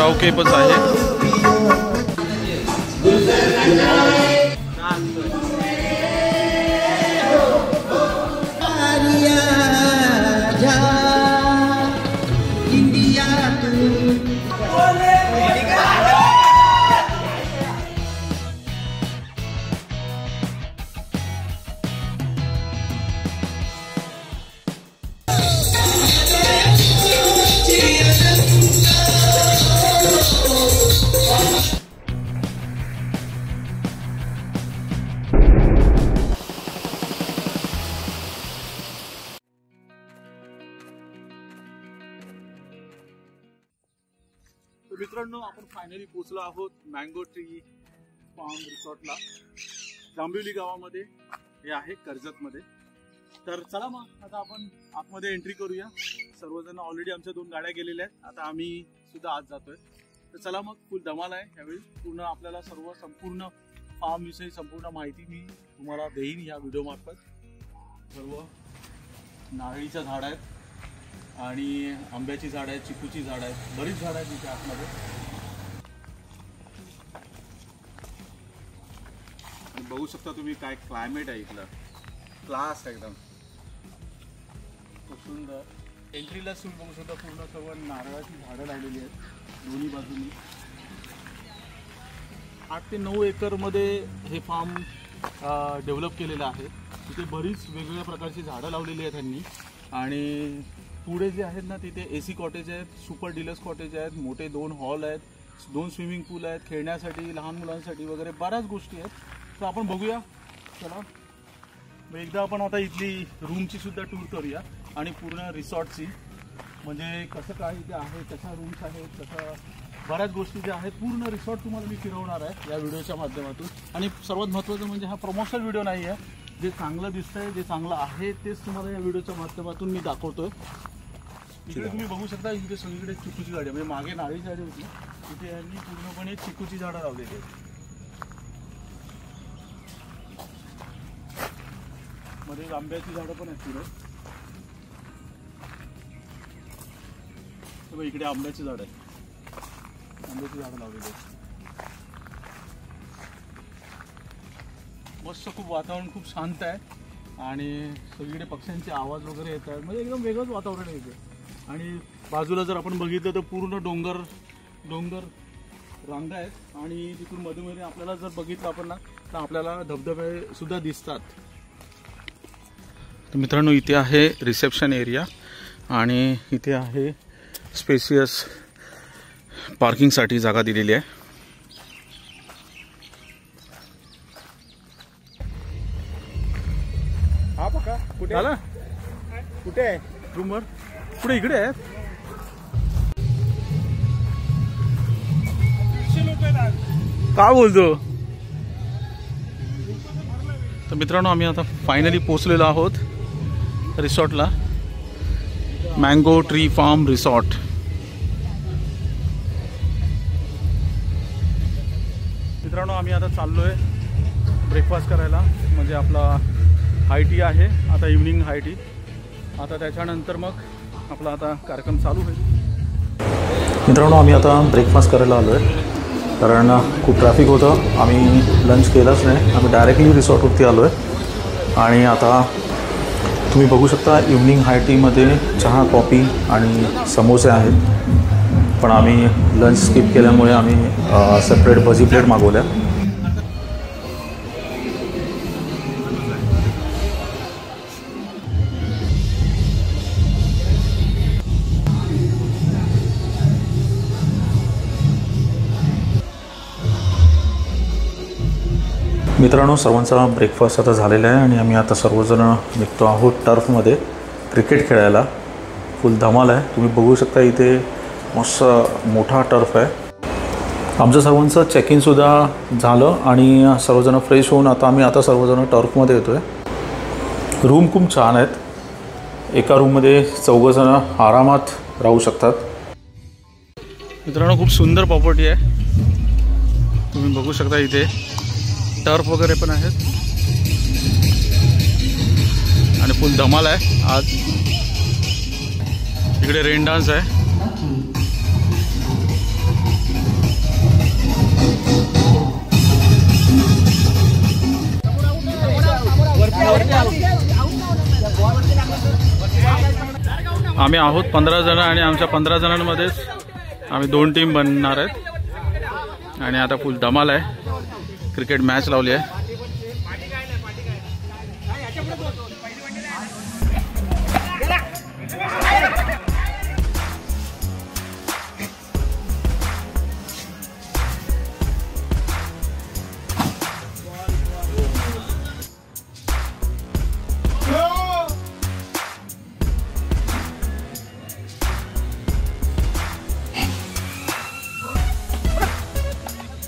Karaoke पण आहे। मित्रांनो, आपण फायनली पोहोचलो आहोत मँगो ट्री फार्म रिसॉर्टला, जांभिवली गावामध्ये हे आहे, कर्जतमध्ये। तर चला मग आता आपण आतमध्ये एंट्री करूया। सर्वजण ऑलरेडी आमच्या 2 गाड्या गेलेल्या आहेत, आता आम्ही सुद्धा आत जातोय। तर चला मग, फुल धमाल आहे यावेळी। पूर्ण आपल्याला सर्व संपूर्ण फार्म विषयी संपूर्ण माहिती मी तुम्हाला देईन या व्हिडिओ मार्फत। सर्व नारळीच्या झाड आहेत आणि आंब्याची झाड आहेत, चिकूची झाड आहेत, बरीच झाड आहेत इथे आतमध्ये। बघू शकता तुम्ही काय क्लायमेट आहे इथलं, क्लास एकदम खूप सुंदर। एंट्रीला तुम्ही बघू शकता पूर्ण सर्व नारळाची झाडं लावलेली आहेत दोन्ही बाजूनी। 8 ते 9 एकरमध्ये हे फार्म डेव्हलप केलेलं आहे। तिथे बरीच वेगवेगळ्या प्रकारची झाडं लावलेली आहेत त्यांनी। आणि पुढे जे आहेत ना, तिथे AC कॉटेज आहेत, सुपर डिलक्स कॉटेज आहेत, मोठे 2 हॉल आहेत, 2 स्विमिंग पूल आहेत, खेळण्यासाठी लहान मुलांसाठी वगैरे बऱ्याच गोष्टी आहेत। तर आपण बघूया, चला एकदा आपण आता इथली रूमची सुद्धा टूर करूया आणि पूर्ण रिसॉर्टची, म्हणजे कसं काय इथे आहे, कशा रूम्स आहेत, कसं बऱ्याच गोष्टी ज्या आहेत, पूर्ण रिसॉर्ट तुम्हाला मी फिरवणार आहे या व्हिडिओच्या माध्यमातून। आणि सर्वात महत्त्वाचं म्हणजे हा प्रमोशनल व्हिडिओ नाही आहे, जे चांगलं दिसतंय, जे चांगलं आहे तेच तुम्हाला या व्हिडिओच्या माध्यमातून मी दाखवतोय। इकडे तुम्ही बघू शकता, इथे सगळीकडे चिकूची झाडे, म्हणजे मागे नारळी झाडे होती, इथे यांनी पूर्णपणे चिकूची झाडं लावलेली आहेत। मध्ये आंब्याची झाडं पण आहेत पुढे, इकडे आंब्याची झाड आहे, आंब्याची झाडं लावलेली आहेत। मस्त, खूप वातावरण खूप शांत आहे आणि सगळीकडे पक्ष्यांचे आवाज वगैरे येत आहेत, म्हणजे एकदम वेगळंच वातावरण आहे इथे। आणि बाजूला जर आपण बघितलं तर पूर्ण डोंगर रांगा आहेत आणि तिथून मध्ये आपल्याला जर बघितलं आपण ना, तर आपल्याला धबधबे सुद्धा दिसतात। तर मित्रांनो, इथे आहे रिसेप्शन एरिया आणि इथे आहे स्पेसियस पार्किंगसाठी जागा दिलेली आहे। हा बघा, कुठे आला, कुठे आहे रूमवर, पुढे इकडे आहे। काय बोलतो? तर मित्रांनो, आम्ही आता फायनली पोहोचलेलो आहोत रिसॉर्टला, मँगो ट्री फार्म रिसॉर्ट। मित्रांनो, आम्ही आता चाललोय ब्रेकफास्ट करायला, म्हणजे आपला हाय टी आहे आता, इव्हनिंग हाय टी। आता त्याच्यानंतर मग आपला आता कार्यक्रम चालू होईल। मित्रांनो, आम्ही आता ब्रेकफास्ट करायला आलो आहे, कारण खूप ट्रॅफिक होतं, आम्ही लंच केलंच नाही, आम्ही डायरेक्टली रिसॉर्टवरती आलो आहे। आणि आता तुम्ही बघू शकता, इव्हनिंग हाय टीमध्ये चहा, कॉफी आणि समोसे आहेत, पण आम्ही लंच स्किप केल्यामुळे आम्ही सेपरेट भजी प्लेट मागवल्या। मित्रांनो, सर्वांचा ब्रेकफास्ट आता झालेला आहे आणि आम्ही आता सर्वजण निघतो आहोत टर्फमध्ये क्रिकेट खेळायला। फुल धमाल आहे, तुम्ही बघू शकता इथे मस्त मोठा टर्फ आहे। आमचं सर्वांचं चेक इनसुद्धा झालं आणि सर्वजण फ्रेश होऊन आता सर्वजण टर्फमध्ये येतो आहे। रूम खूप छान आहेत, एका रूममध्ये 4 जण आरामात राहू शकतात। मित्रांनो, खूप सुंदर प्रॉपर्टी आहे, तुम्ही बघू शकता इथे टर्फ वगैरे पण आहेत आणि फुल धमाल आहे आज। इकडे रेन डान्स आहे, आम्ही आहोत 15 जण आणि आमच्या 15 जणांमध्येच आम्ही 2 टीम बनणार आहेत आणि आता फुल धमाल आहे. क्रिकेट मॅच लावली आहे.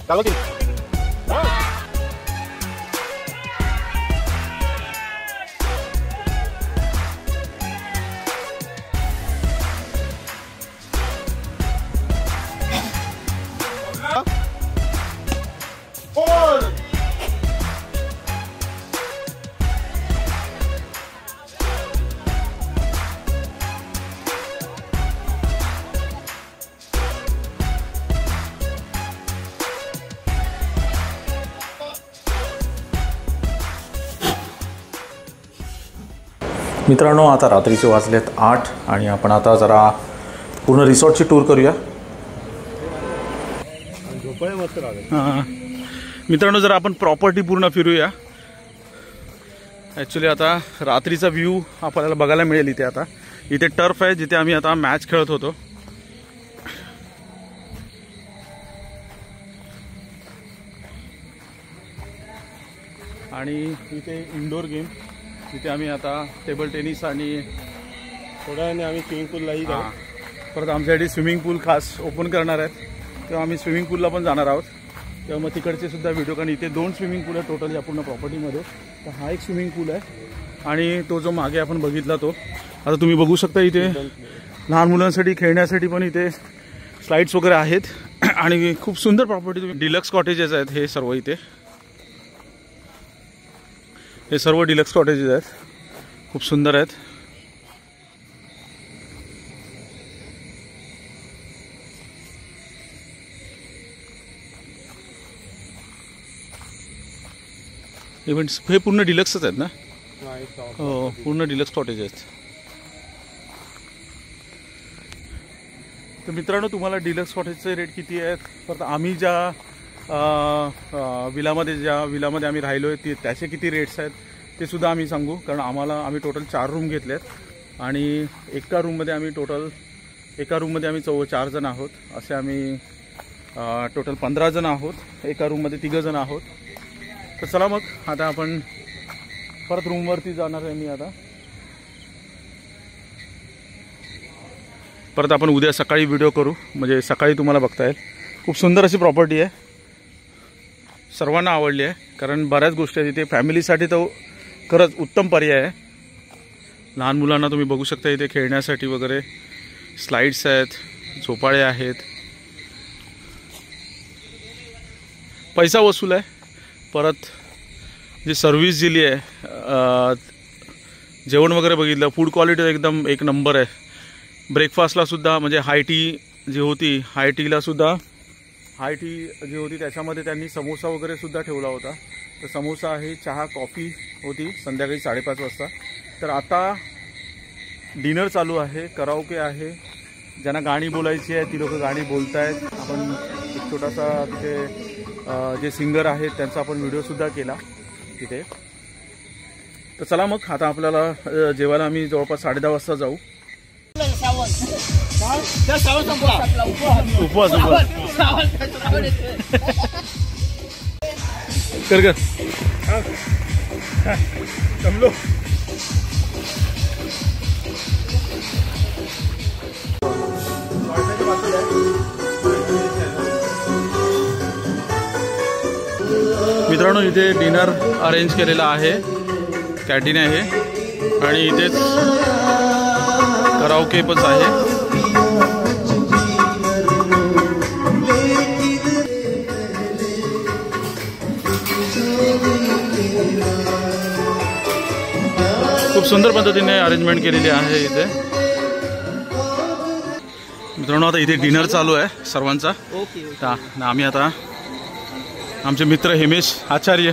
चलो की मित्रांनो, आता रात्रीचे वाजलेत 8 आणि आपण आता जरा पूर्ण रिसॉर्टची टूर करूया. मित्रांनो, जरा आपण प्रॉपर्टी पूर्ण फिरूया. ॲक्च्युली आता रात्रीचा व्ह्यू आपल्याला बघायला मिळेल. इथे आता इथे टर्फ आहे जिथे आम्ही आता मॅच खेळत होतो. आणि इथे इंडोर गेम तिथे आम्ही आता टेबल टेनिस आणि थोड्या वेळाने आम्ही स्विमिंग पूललाही जाऊ. परत आमच्यासाठी स्विमिंग पूल खास ओपन करणार आहेत, तेव्हा आम्ही स्विमिंग पूलला पण जाणार आहोत. तेव्हा मग तिकडचे सुद्धा व्हिडिओ, कारण इथे 2 स्विमिंग पूल आहे टोटल या पूर्ण प्रॉपर्टीमध्ये. तर हा एक स्विमिंग पूल आहे आणि तो जो मागे आपण बघितला तो आता तुम्ही बघू शकता. इथे लहान मुलांसाठी खेळण्यासाठी पण इथे स्लाइड्स वगैरे आहेत आणि खूप सुंदर प्रॉपर्टी. तुम्ही डिलक्स कॉटेजेस आहेत हे सर्व. इथे हे सर्व डिलक्स कॉटेजेस आहेत, खूप सुंदर आहेत. इव्हेंट्स हे पूर्ण डिलक्सच आहेत ना? हो, पूर्ण डिलक्स कॉटेज आहेत. तर मित्रांनो, तुम्हाला डिलक्स कॉटेजचे रेट किती आहेत, परत आम्ही ज्या विलामध्ये आम्ही राहिलो आहे त्याचे किती रेट्स आहेत ते सुद्धा आम्ही सांगू. कारण आम्ही टोटल 4 रूम घेतल्यात आणि एका रूममध्ये आम्ही 4 जण आहोत. असे आम्ही टोटल 15 जण आहोत. एका रूममध्ये 3 जण आहोत. तर चला मग आता आपण परत रूमवरती जाणार आहे. मी आता परत आपण उद्या सकाळी व्हिडिओ करू, म्हणजे सकाळी तुम्हाला बघता येईल. खूप सुंदर अशी प्रॉपर्टी आहे, सर्वांना आवडली आहे. कारण बऱ्याच गोष्टी आहेत इथे. फॅमिलीसाठी तर खरंच उत्तम पर्याय आहे. लहान मुलांना तुम्ही बघू शकता इथे खेळण्यासाठी वगैरे स्लाइड्स आहेत, झोपाळे आहेत. पैसा वसूल आहे. परत जी सर्व्हिस दिली आहे, जेवण वगैरे बघितलं, फूड क्वालिटी एकदम एक नंबर आहे. ब्रेकफास्टला सुद्धा म्हणजे हाय टी जी होती त्याच्यामध्ये त्यांनी समोसा वगैरे सुद्धा ठेवला होता. तर समोसा आहे, चहा कॉफी होती संध्याकाळी 5:30 वाजता. तर आता डिनर चालू आहे, कराओके आहे. ज्यांना गाणी बोलायची आहे ती लोक गाणी बोलत आहेत. आपण एक छोटासा तिथे जे सिंगर आहेत त्यांचा आपण व्हिडिओसुद्धा केला तिथे. तर चला मग आता आपल्याला जेवायला आम्ही जवळपास 10:30 वाजता जाऊ. उपवास कर जमलो. मित्रांनो, इथे डिनर अरेंज केलेला आहे, कॅन्टीन आहे आणि इथेच कराओके पण आहे. खूप सुंदर पद्धतीने अरेंजमेंट केलेली आहे इथे. मित्रांनो, आता इथे डिनर चालू आहे सर्वांचा. आम्ही आता आमचे मित्र हेमेश आचार्य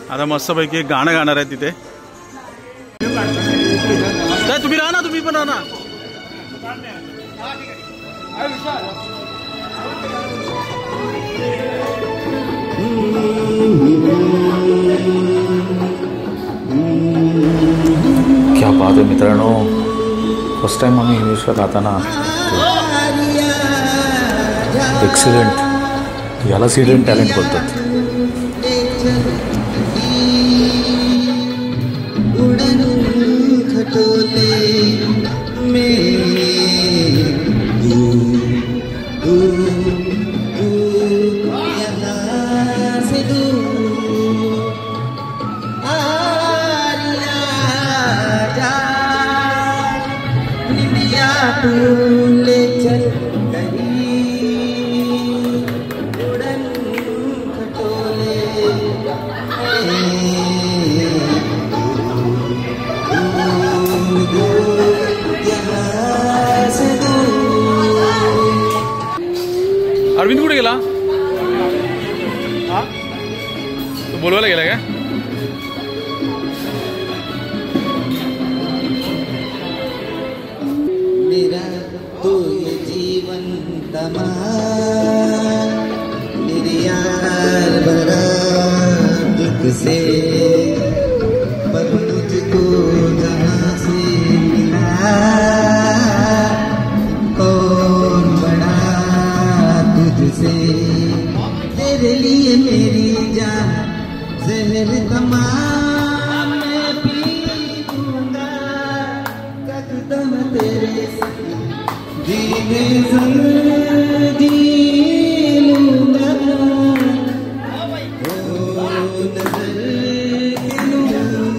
आता मस्तपैकी एक गाणं गाणार आहे तिथे. तुम्ही राहा ना, तुम्ही तुम्ही पण आणा. क्या बात आहे मित्रांनो, फर्स्ट टाइम आम्ही इंग्लिशला गाताना एक्सिलेंट, यालाच हिडन टॅलेंट बोलतात. अरविंद कुठे गेला? हा, तो बोलवायला गेला काय? मेरा तो ये जीवन तमाम मेरे यार बड़ा दुख से, पर मुझको जहाँ से मिला कौन बड़ा तुझसे, तेरे लिए मेरी जान जहर तमाम मैं पी दूंगा, कदम तेरे जीने जी लूंगा, ओ नजर के लूं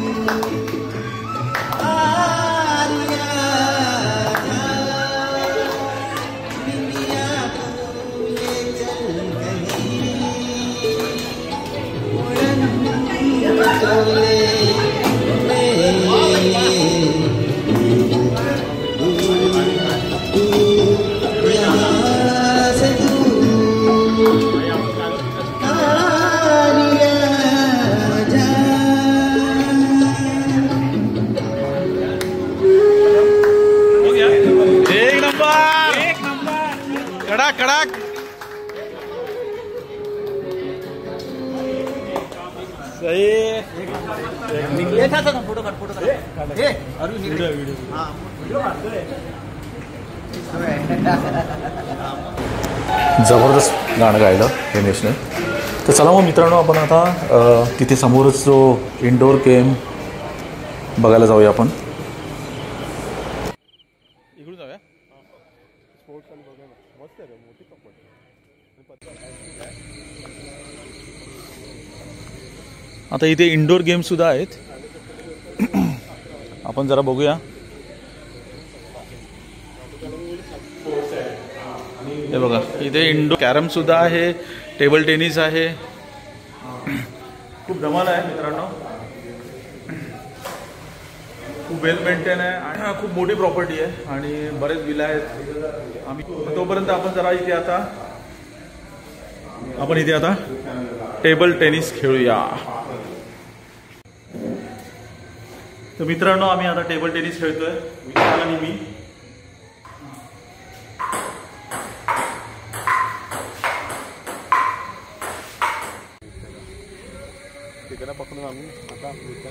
आरिया जा, दुनिया को ले चल कहीं उड़न चले कड़ाक कड़ाक. सही. फोटो जबरदस्त गाणं गायलं हिमेशने. तर चला मग मित्रांनो, आपण आता तिथे समोरच जो इंडोर गेम बघायला जाऊया आपण. इकडून जाऊया. स्पोर्ट्स आणि बघा ना, मस्त आहे रे, मोठी कपड. आता इथे इंडोर गेम सुद्धा आहेत. आपण जरा बघूया. हे बघा, इथे इंडोर कॅरम सुद्धा आहे, टेबल टेनिस आहे. खूप धमाल आहे मित्रांनो, खूप वेल मेंटेन आहे आणि खूप मोठी प्रॉपर्टी आहे आणि बरेच विला आहेत. आम्ही तोपर्यंत आपण इथे आता टेबल टेनिस खेळूया. तर मित्रांनो, आम्ही आता टेबल टेनिस खेळतोय, विशाल आणि मी.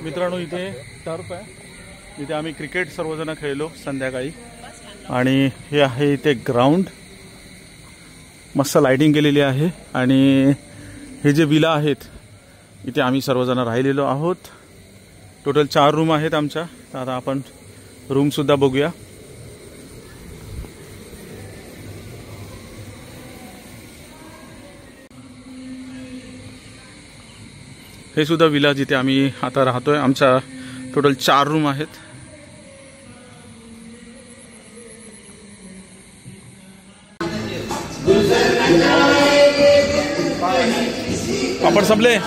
मित्रांनो, इथे टर्फ आहे, इथे आम्ही क्रिकेट सर्वजण खेळलो संध्याकाळी. आणि हे आहे इथे ग्राउंड, मस्त लाइटिंग केलेली आहे. आणि हे जे विला आहेत इथे आम्ही सर्वजण राहिलेलो आहोत. टोटल 4 रूम आहेत आमच्या. तर आता आपण रूम सुद्धा बघूया. हे सुद्धा विला जिथे आम्ही आता राहतोय. आमच्या टोटल 4 रूम आहेत. पापड संपले.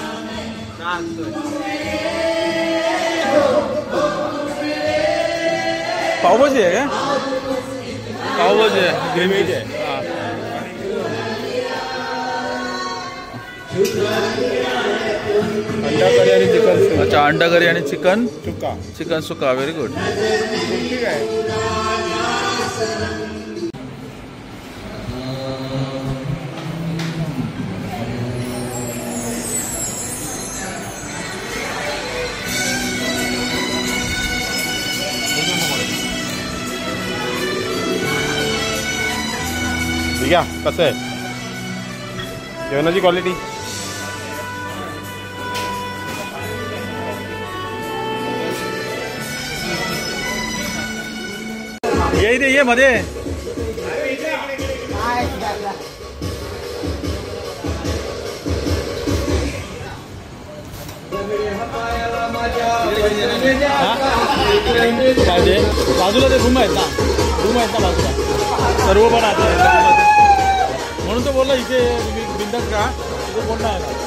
पावभाजी आहे का? पावभाजी आहे, ग्रेव्ही आहे. अंडा करी आणि चिकन अच्छा, अंडा करी आणि चिकन सुका. चिकन सुका. Very good. ठीक आहे. ठीक आहे. कसं आहे जेवणाची क्वालिटी? ये इथे ये मध्ये. बाजूला ते रूम आहेत ना, बाजूला सर्व पण आता म्हणून तो बोलला इथे बिंदास का, इथे कोण नाही आला.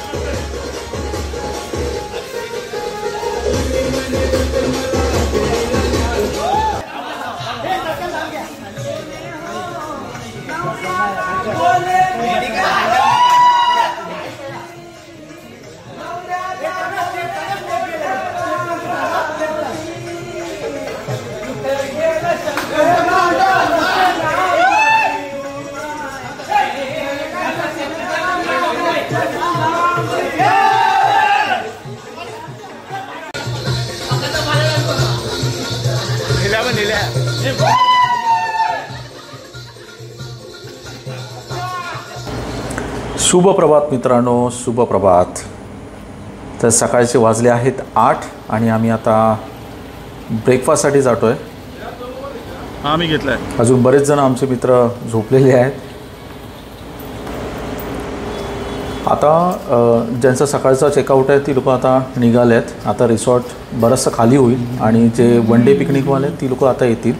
शुभ प्रभात मित्रांनो, शुभ प्रभात. तर सकाळचे वाजले आहेत 8 आणि आम्ही आता ब्रेकफास्टसाठी जातो आहे. हा मी घेतला आहे. अजून बरेच जण आमचे मित्र झोपलेले आहेत. आता ज्यांचं सकाळचा चेकआउट आहे ती लोकं आता निघाले आहेत. आता रिसॉर्ट बरंचसं खाली होईल आणि जे वन डे पिकनिकवाले आहेत ती लोकं आता येतील.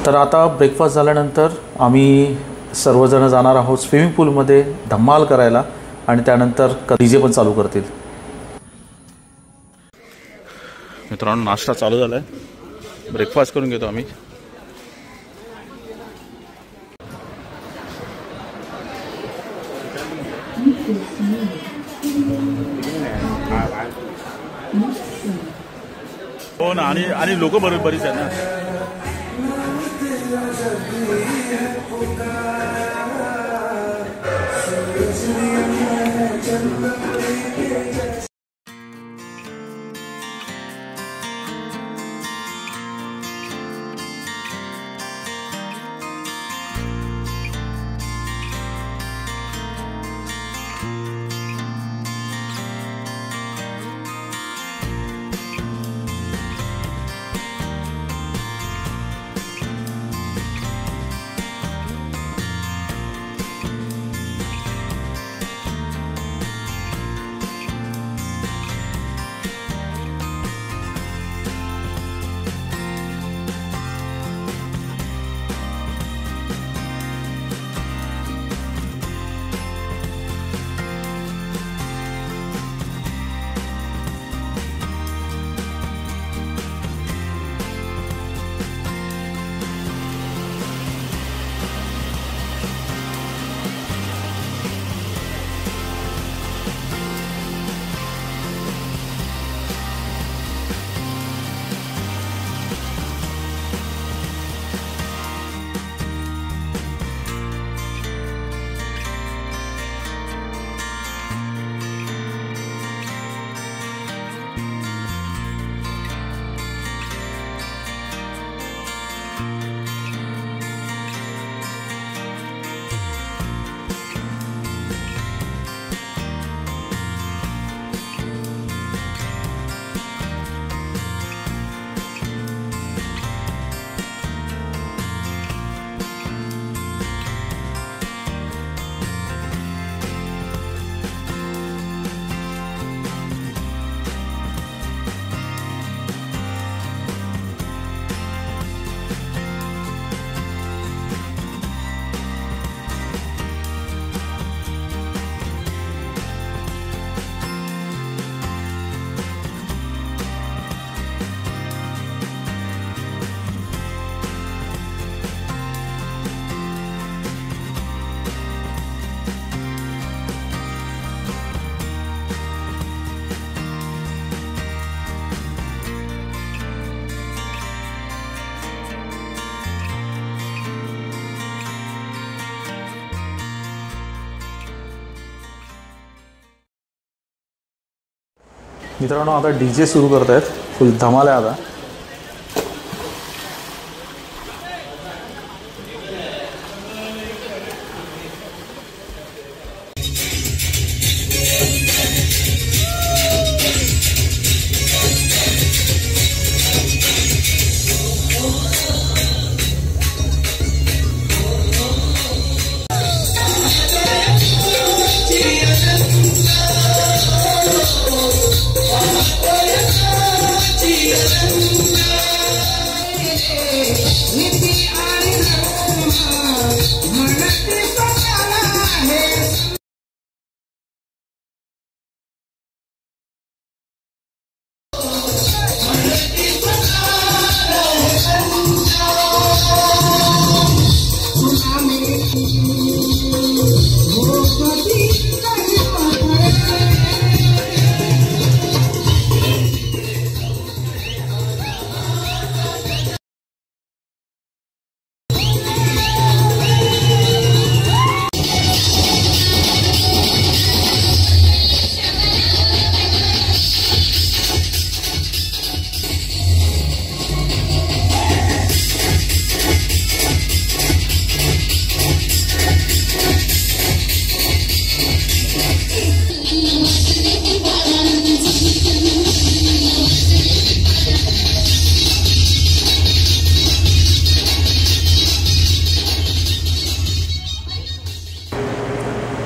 तर आता ब्रेकफास्ट झाल्यानंतर आम्ही सर्वजण जाणार आहोत स्विमिंग पूलमध्ये धमाल करायला आणि त्यानंतर डीजे पण चालू करतील. मित्रांनो, नाश्ता चालू झाला आहे. ब्रेकफास्ट करून घेतो आम्ही. हो ना, आणि लोक बरीच आहेत ना. मित्रांनो आता DJ सुरू करत आहेत, फुल धमाल आहे आता.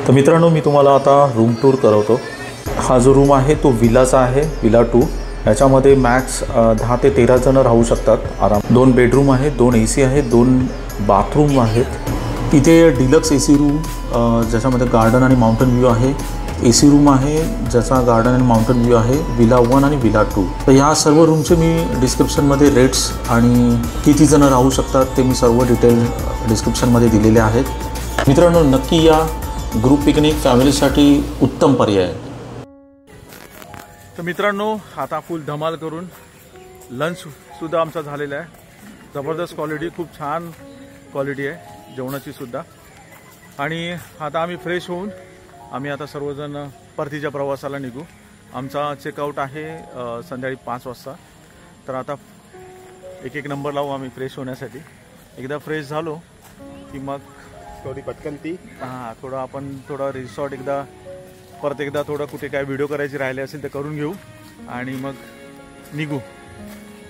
तर मित्रांनो मी तुम्हाला आता रूम टूर करवतो. हा जो रूम आहे तो विलाचा आहे, विला 2. याच्यामध्ये मॅक्स 10 ते 13 जण राहू शकतात आराम. 2 बेडरूम आहे, 2 AC आहे, 2 बाथरूम आहेत. इथे डिलक्स AC रूम ज्याच्यामध्ये गार्डन आणि माउंटन व्ह्यू आहे. AC रूम आहे ज्याचा गार्डन आणि माउंटन व्ह्यू आहे, विला 1 आणि विला 2. तर ह्या सर्व रूमचे मी डिस्क्रिप्शनमध्ये रेट्स आणि किती जण राहू शकतात ते मी सर्व डिटेल डिस्क्रिप्शनमध्ये दिलेले आहेत. मित्रांनो नक्की या, ग्रुप पिकनिक फॅमिलीसाठी उत्तम पर्याय आहे. तर मित्रांनो आता फुल धमाल करून लंचसुद्धा आमचा झालेला आहे. जबरदस्त क्वालिटी, खूप छान क्वालिटी आहे जेवणाची सुद्धा. आणि आता आम्ही फ्रेश होऊन आम्ही आता सर्वजण परतीच्या प्रवासाला निघू. आमचा चेकआउट आहे संध्याकाळी 5 वाजता. तर आता एक नंबर लावू आम्ही फ्रेश होण्यासाठी. एकदा फ्रेश झालो की मग थोडी पटकन ती थोडं आपण रिसॉर्ट परत एकदा थोडं कुठे काय व्हिडिओ करायची राहिले असेल तर करून घेऊ आणि मग निघू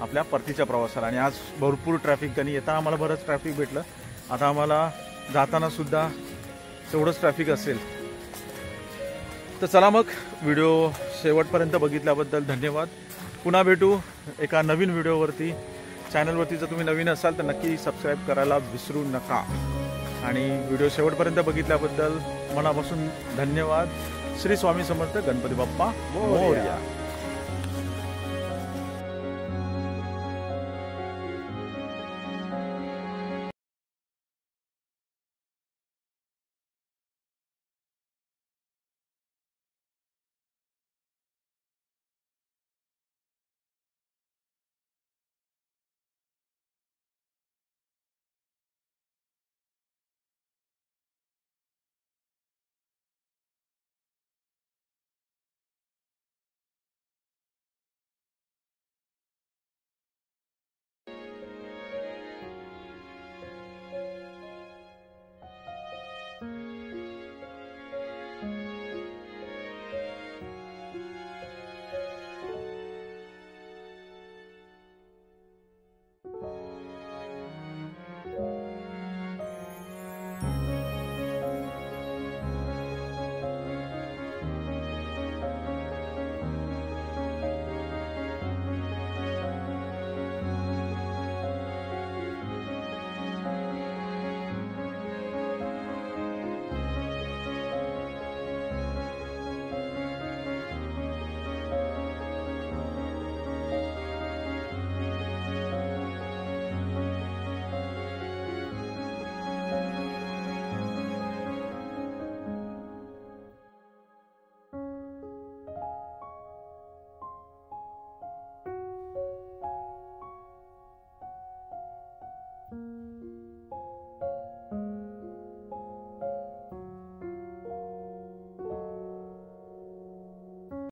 आपल्या परतीच्या प्रवासाला. आणि आज भरपूर ट्रॅफिक, त्यांनी येताना आम्हाला बरंच ट्रॅफिक भेटलं. आता आम्हाला जाताना सुद्धा तेवढंच ट्रॅफिक असेल. तर चला मग, व्हिडिओ शेवटपर्यंत बघितल्याबद्दल धन्यवाद. पुन्हा भेटू एका नवीन व्हिडिओवरती. चॅनलवरती जर तुम्ही नवीन असाल तर नक्की सबस्क्राईब करायला विसरू नका. आणि व्हिडिओ शेवटपर्यंत बघितल्याबद्दल मनापासून धन्यवाद. श्री स्वामी समर्थ, गणपती बाप्पा मोरया.